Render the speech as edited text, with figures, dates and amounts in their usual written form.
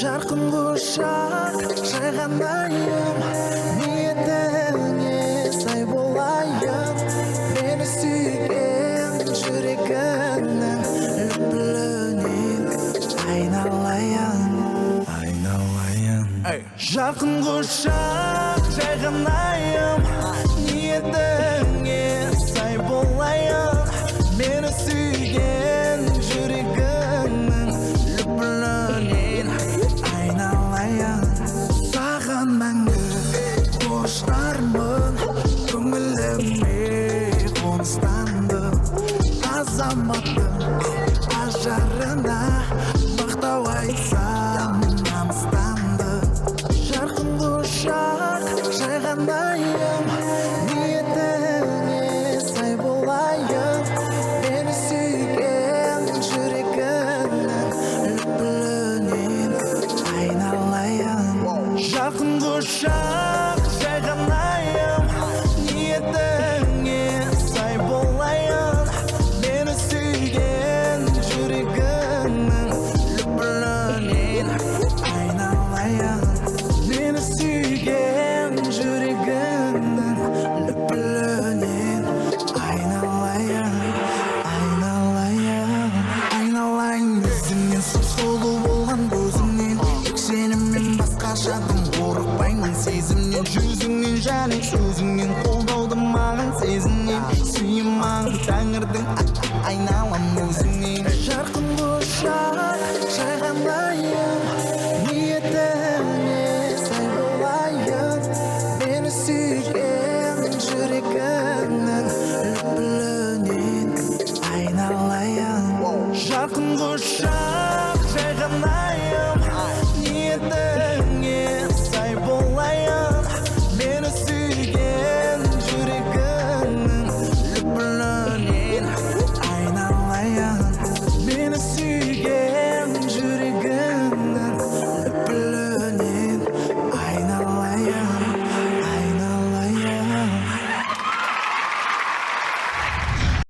жарқын құшақ жайғанайын, ниетіңе сай болайын. Мені сүйген жүрегіңнің лүпілінен айналайын. Жарқын құшақ жайғанайын, ниетіңе сай болайын. Мені сүйген жүрегіңнің лүпілінен айналайын. Саған мәңгі құштармын, көңіліме қоныстандым. Азаматтың ажарына мақтау айтсам намыстанды. Жарқын құшақ жайғанайын, ниетіңе сай болайын. Мені сүйген жүрегіңнің лүпілінен айналайын. Жарқын құшақ жайғанайын, ниетіңе сай болайын. Мені сүйген жүрегіңнің лүпілінен айналайын. Мені сүйген жүрегіңнің лүпілінен айналайын. Айналайын өзіңнен, сұлу болған көзіңнен. Тек сеніммен басқашадым, қорықпаймын сезімнен. Жүзіңнен және сөзіңнен қолдауды маған сезімнен. Сүйем маған тәңірдің айналам өзіңнен. Жарқын құшақ жайғанайын, ниетіңе сай болайын. Мені сүйген жүрегіңнің лүпілінен айналайын. Жарқын құшақ